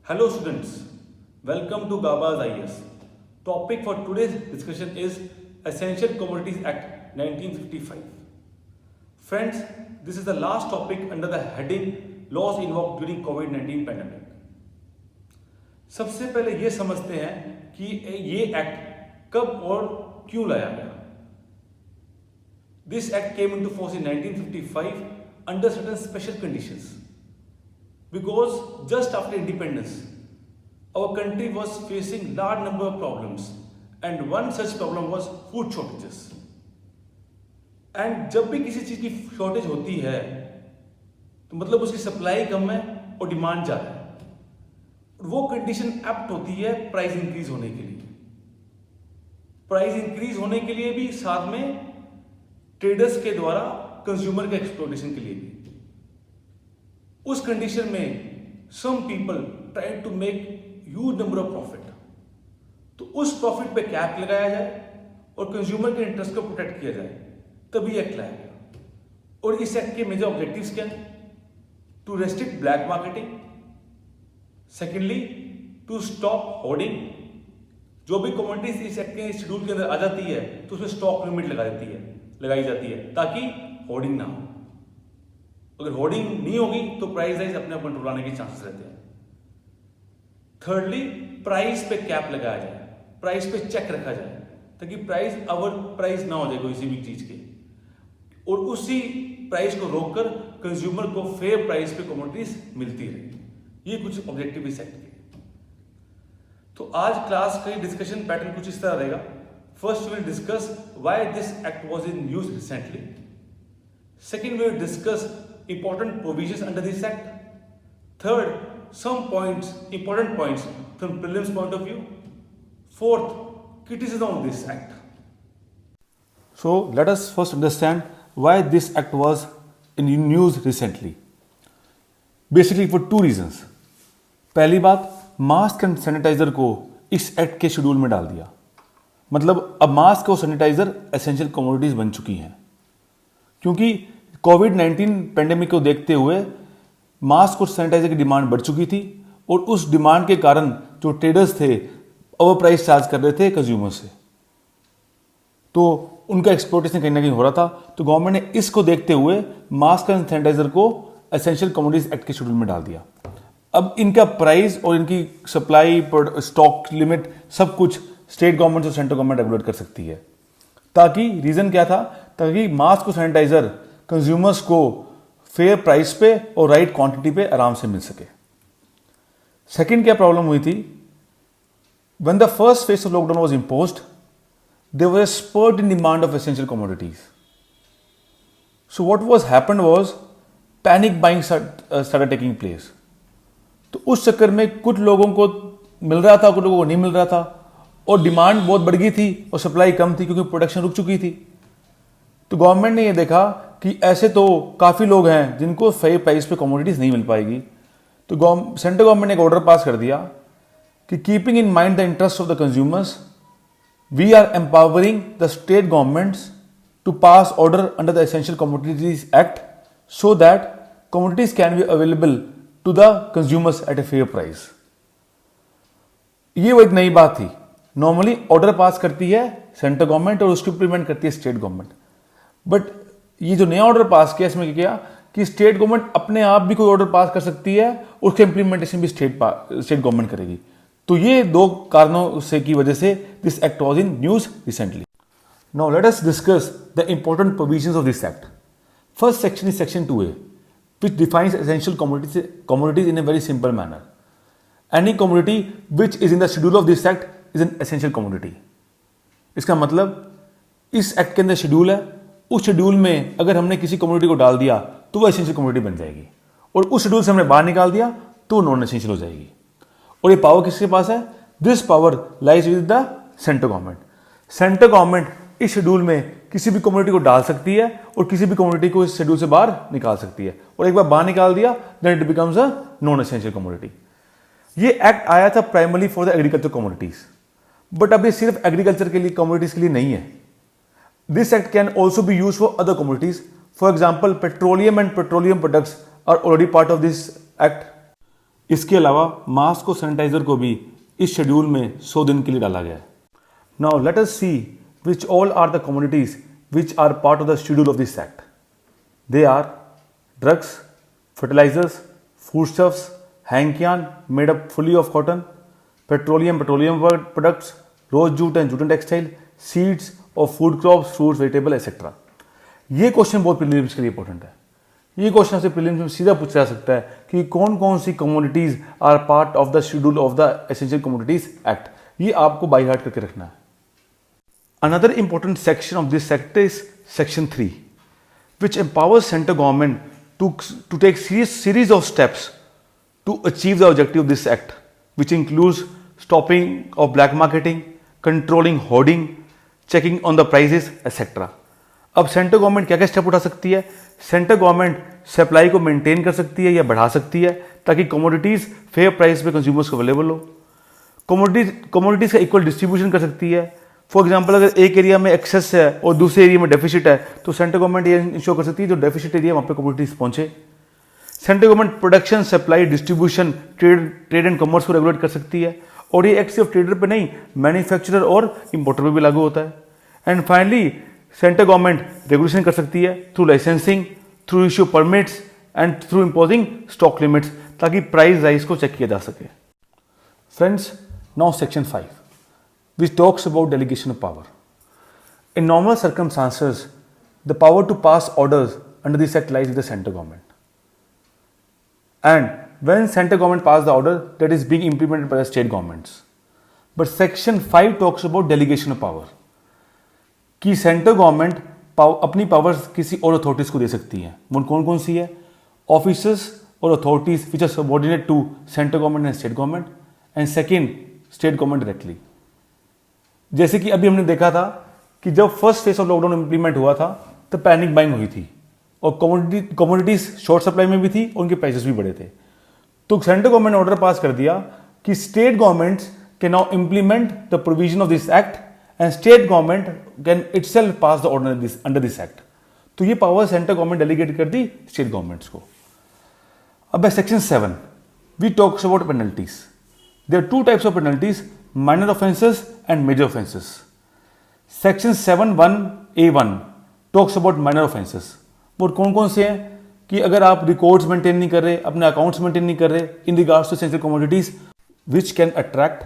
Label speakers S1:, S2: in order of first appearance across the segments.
S1: Hello students, welcome to GABA's IS. Topic for today's discussion is Essential Commodities Act 1955. Friends, this is the last topic under the heading Laws Invoked During COVID-19 Pandemic. सबसे पहले ये समझते हैं कि ये act कब और क्यों लाया गया. This act came into force in 1955 under certain special conditions. Because just after independence, our country was facing large number of problems, and one such problem was food shortages. And जब भी किसी चीज की शॉर्टेज होती है तो मतलब उसकी सप्लाई कम है और डिमांड ज़्यादा है. वो कंडीशन एप्ट होती है प्राइस इंक्रीज होने के लिए. प्राइस इंक्रीज होने के लिए भी, साथ में ट्रेडर्स के द्वारा कंज्यूमर के एक्सप्लॉयटेशन के लिए भी. उस कंडीशन में some people try to make huge number of profit. तो उस प्रॉफिट पे कैप लगाया जाए और कंज्यूमर के इंटरेस्ट को प्रोटेक्ट किया जाए, तभी एक्ट लाया गया. और इस एक्ट के मेजर ऑब्जेक्टिव्स क्या हैं? To restrict black marketing. Secondly, to stop hoarding. जो भी कमोडिटीज इस एक्ट के शेड्यूल के अंदर आ जाती है तो उसमें स्टॉक लिमिट लगाई जाती है ताकि होर्डिंग ना हो. अगर होर्डिंग नहीं होगी तो प्राइस राइज अपने आप कंट्रोल आने के चांसेस रहते हैं. थर्डली, प्राइस पे कैप लगाया जाए, प्राइस पे चेक रखा जाए ताकि प्राइस ओवर प्राइस ना हो जाए किसी भी चीज के, और उसी प्राइस को रोककर कंज्यूमर को फेयर प्राइस पे कमोडिटीज मिलती रहे. ये कुछ ऑब्जेक्टिव इस एक्ट के. तो आज क्लास का डिस्कशन पैटर्न कुछ इस तरह रहेगा. First we will discuss why this act was in use recently. Second we will discuss important provisions under this act. Third, some points, important points from prelims point of view. Fourth, criticism of this act. So let us first understand why this act was in news recently. Basically for two reasons. पहली बात, mask and sanitiser को इस act के schedule में डाल दिया. मतलब अब मास्क और सैनिटाइजर एसेंशियल कमोडिटीज बन चुकी हैं, क्योंकि कोविड-19 पेंडेमिक को देखते हुए मास्क और सैनिटाइजर की डिमांड बढ़ चुकी थी, और उस डिमांड के कारण जो ट्रेडर्स थे ओवर प्राइस चार्ज कर रहे थे कंज्यूमर से, तो उनका एक्सप्लॉयटेशन कहीं ना कहीं हो रहा था. तो गवर्नमेंट ने इसको देखते हुए मास्क एंड सैनिटाइजर को एसेंशियल कमोडिटीज एक्ट के शेड्यूल में डाल दिया. अब इनका प्राइस और इनकी सप्लाई, स्टॉक लिमिट, सब कुछ स्टेट गवर्नमेंट और सेंट्रल गवर्नमेंट रेगुलेट कर सकती है. ताकि रीजन क्या था? ताकि मास्क और सैनिटाइजर कंज्यूमर्स को फेयर प्राइस पे और राइट क्वांटिटी पे आराम से मिल सके. सेकंड क्या प्रॉब्लम हुई थी? When the first phase of lockdown was imposed, there was a spurt in demand of essential commodities. So what was happened was panic buying started taking place. तो उस चक्कर में कुछ लोगों को मिल रहा था, कुछ लोगों को नहीं मिल रहा था, और डिमांड बहुत बढ़ गई थी और सप्लाई कम थी क्योंकि प्रोडक्शन रुक चुकी थी. तो गवर्नमेंट ने यह देखा कि ऐसे तो काफ़ी लोग हैं जिनको फेयर प्राइस पे कमोडिटीज नहीं मिल पाएगी. तो सेंट्रल गवर्नमेंट ने एक ऑर्डर पास कर दिया कि keeping in mind the interest of the consumers, we are empowering the state governments to pass order under the essential commodities act so that commodities can be available to the consumers at a fair price. ये वो एक नई बात थी. Normally order pass करती है central government और उसको इम्प्लीमेंट करती है स्टेट गवर्नमेंट. बट ये जो नया ऑर्डर पास किया, इसमें क्या कि स्टेट गवर्नमेंट अपने आप भी कोई ऑर्डर पास कर सकती है, उसके इंप्लीमेंटेशन भी स्टेट गवर्नमेंट करेगी. तो ये दो कारणों से की वजह से this act was in news recently. Now let us discuss the important provisions of this act. First section is section 2A, which defines essential commodities in a very simple manner. Any commodity which is in the schedule of this act is an essential commodity. इसका मतलब इस act के अंदर schedule है, उस schedule में अगर हमने किसी कमोडिटी को डाल दिया तो वो एसेंशियल कमोडिटी बन जाएगी, और उस शेड्यूल से हमने बाहर निकाल दिया तो नॉन एसेंशियल हो जाएगी. और ये पावर किसके पास है? This power lies with the central government. Central government इस शेड्यूल में किसी भी कमोडिटी को डाल सकती है और किसी भी कमोडिटी को इस शेड्यूल से बाहर निकाल सकती है, और एक बार बाहर निकाल दिया then it becomes a non essential commodity. ये एक्ट आया था primarily for the agriculture commodities, but अब ये सिर्फ एग्रीकल्चर के लिए कमोडिटीज के लिए नहीं है. This act can also be use for other commodities. For example, petroleum and petroleum products are already part of this act. इसके अलावा मास्क और सैनिटाइजर को भी इस शेड्यूल में 100 दिन के लिए डाला गया है. Now let us see which all are the commodities which are part of the schedule of this act. They are drugs, fertilizers, foodstuffs, hang yarn made up fully of cotton, petroleum products, rose jute and jute and textile, seeds of food crops, fruits, vegetable, etc. ये question बहुत prelims के लिए important है. ये question से prelims में सीधा पूछा जा सकता है कि कौन कौन सी commodities are part of the schedule of the essential commodities act. ये आपको बाई हार्ट करके रखना है. Another important section of this act is section 3, which empowers central government to take series of steps to achieve the objective of this act, which includes stopping of black marketing, controlling hoarding, checking on the prices, etc. अब central government क्या क्या step उठा सकती है? Central government supply को maintain कर सकती है या बढ़ा सकती है ताकि कमोडिटीज फेयर प्राइस पे कंज्यूमर्स को अवेलेबल हो. कमोडिटीज का इक्वल डिस्ट्रीब्यूशन कर सकती है. फॉर एग्जाम्पल अगर एक एरिया में एक्सेस है और दूसरे एरिया में डेफिसिट है तो सेंट्रल गवर्नमेंट ये इंश्योर कर सकती है जो डेफिसिट एरिया वहां पे कमोडिटीज पहुंचे. Central government production, supply, distribution, trade and commerce को रेगुलेट कर सकती है और ये एक्ट सिर्फ ट्रेडर पे नहीं मैन्युफैक्चरर और इंपोर्टर पे भी लागू होता है. And finally central government regulation कर सकती है through licensing, through issue permits and through imposing stock limits ताकि प्राइस राइज को चेक किया जा सके. Friends, now section 5 which talks about delegation of power. In normal circumstances, the power to pass orders under this act lies with the central government. And when central government passes the order, that is being implemented by the state governments. But section 5 talks about delegation of power. कि central government अपनी powers किसी और authorities को दे सकती है. वो कौन कौन सी है? ऑफिसर्स और authorities which are subordinate to central government and state government. And second, state government directly. जैसे कि अभी हमने देखा था कि जब first phase of lockdown implement हुआ था तो पैनिक बाइंग हुई थी और कमोडिटीज शॉर्ट सप्लाई में भी थी और उनके प्राइसेस भी बढ़े थे. तो सेंट्रल गवर्नमेंट ने ऑर्डर पास कर दिया कि state governments can now implement the provision of this act and state government can itself pass the order under this act. तो ये पावर सेंट्रल गवर्नमेंट डेलीगेट कर दी स्टेट गवर्नमेंट्स को. अब section 7 we talks about penalties. There are two types of penalties, minor offenses and major offenses. Section 7(1)(a)(1) talks about minor offenses. वो कौन कौन से हैं कि अगर आप रिकॉर्ड्स मेंटेन नहीं कर रहे, अपने अकाउंट्स मेंटेन नहीं कर रहे in regards to sensitive commodities which can attract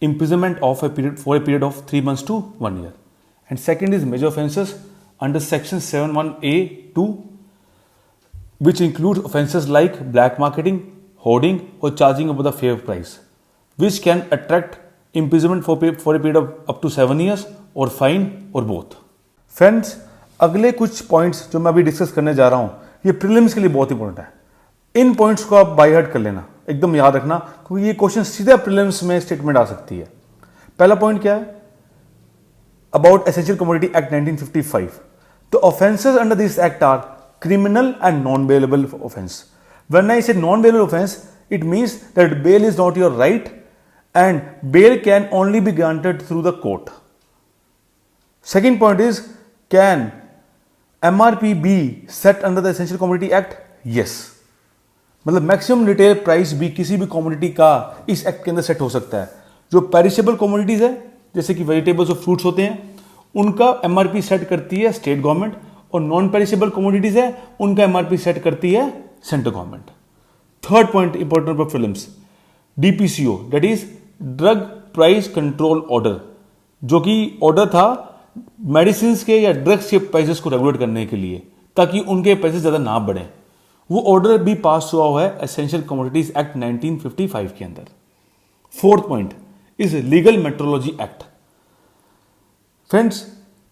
S1: imprisonment of a period for a period of 3 months to 1 year. And second is major offenses under section 7(1)(a)(2) which include offenses like black marketing, hoarding or charging above the fair price, which can attract imprisonment for a period of up to 7 years or fine or both. Friends, अगले कुछ points जो मैं अभी discuss करने जा रहा हूं ये प्रीलिम्स के लिए बहुत इंपॉर्टेंट है. इन पॉइंट्स को आप बाय हार्ट कर लेना, एकदम याद रखना क्योंकि ये क्वेश्चन सीधा प्रीलिम्स में स्टेटमेंट आ सकती है. पहला पॉइंट क्या है? About essential commodity act 1955. The offenses under this act are criminal and non-bailable offense. When I say non-bailable offense, it means that bail is not your right and bail can only be granted through the court. Second point is, can MRP be set under the Essential Commodity Act? Yes. मतलब maximum retail price भी किसी भी commodity का इस act के अंदर set हो सकता है. जो पेरिशेबल कमोडिटीज है जैसे कि वेजिटेबल्स और फ्रूट्स होते हैं उनका MRP सेट करती है स्टेट गवर्नमेंट और नॉन पेरिशेबल कमोडिटीज है उनका MRP सेट करती है central government. Third point important for films, DPCO that is drug price control order, जो कि ऑर्डर था मेडिसिन के या ड्रग्स के प्राइसेस को रेगुलेट करने के लिए ताकि उनके प्राइसेस ज्यादा ना बढ़े. वो ऑर्डर भी पास हुआ है एसेंशियल कमोडिटीज एक्ट 1955 के अंदर. Fourth point is legal metrology act. Friends,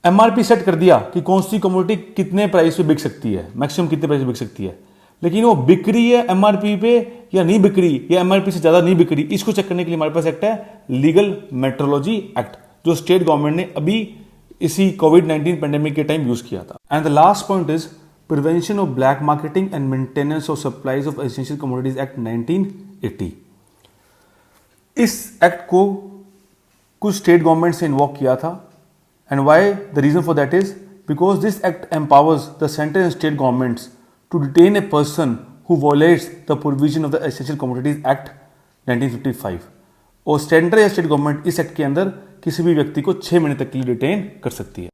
S1: MRP set कर दिया कि कौन सी कमोडिटी कितने प्राइस पे बिक सकती है, मैक्सिमम कितने प्राइस पे बिक सकती है, लेकिन वो बिक रही है MRP पे या नहीं बिक रही या MRP से ज्यादा नहीं बिक रही, इसको चेक करने के लिए हमारे पास एक्ट है लीगल मेट्रोलॉजी एक्ट जो स्टेट गवर्नमेंट ने अभी इसी कोविड-19 पेंडेमिक के टाइम यूज किया था. And the last point is prevention of black marketing and maintenance of supplies of essential commodities act 1980. इस एक्ट को कुछ स्टेट गवर्नमेंट से इन्वॉक किया था. And why the reason for that is because this act empowers the central and state governments to detain a person who violates the provision of the Essential Commodities Act 1955 और central या state government इस act के अंदर किसी भी व्यक्ति को 6 महीने तक के लिए डिटेन कर सकती है.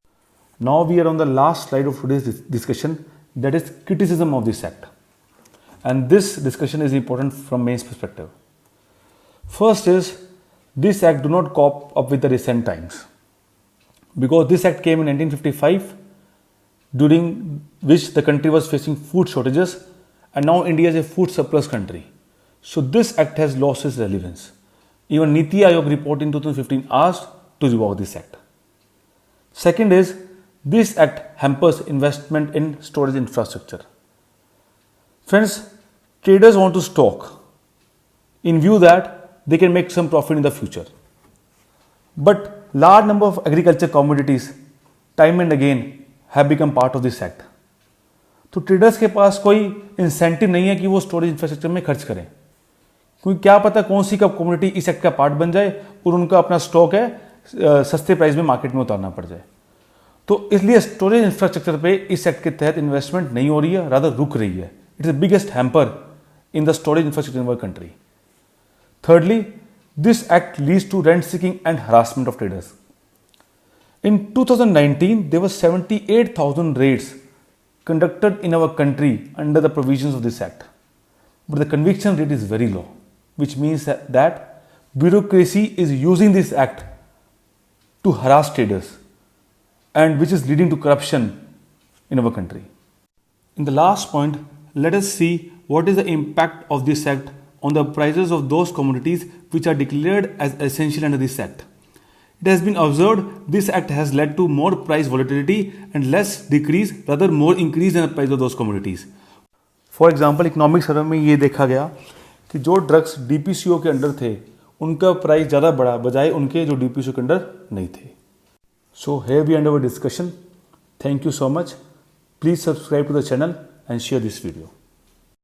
S1: Now we are on the last slide of today's discussion, that is criticism of this act, and this discussion is important from mains perspective. First is this act do not cope up with the recent times, because this act came in 1955 during which the country was facing food shortages, and now India is a food surplus country. So this act has lost its relevance. Even Niti Aayog report in 2015 asked to revoke this act. Second is, this act hampers investment in storage infrastructure. Friends, traders want to stock in view that they can make some profit in the future. But large number of agriculture commodities time and again have become part of this act. तो traders के पास कोई incentive नहीं है कि वो storage infrastructure में खर्च करें, क्योंकि क्या पता कौन सी कब कमोडिटी इस एक्ट का पार्ट बन जाए और उनका अपना स्टॉक है सस्ते प्राइस में मार्केट में उतारना पड़ जाए. तो इसलिए स्टोरेज इंफ्रास्ट्रक्चर पे इस एक्ट के तहत इन्वेस्टमेंट नहीं हो रही है, रादर रुक रही है. It is the biggest hamper in the storage infrastructure in our country. Thirdly, this act leads to rent seeking and harassment of traders. In 2019, there were 78,000 raids conducted in our country under the provisions of this act. But the conviction rate is very low, which means that bureaucracy is using this act to harass traders, and which is leading to corruption in our country. In the last point, let us see what is the impact of this act on the prices of those commodities which are declared as essential under this act. It has been observed this act has led to more price volatility and less decrease, rather more increase in the price of those commodities. For example, economic survey में ये देखा गया कि जो drugs DPCO के under थे उनका price ज़्यादा बढ़ा बजाय उनके जो DPCO के अंडर नहीं थे. So here we end our discussion. Thank you so much. Please subscribe to the channel and share this video.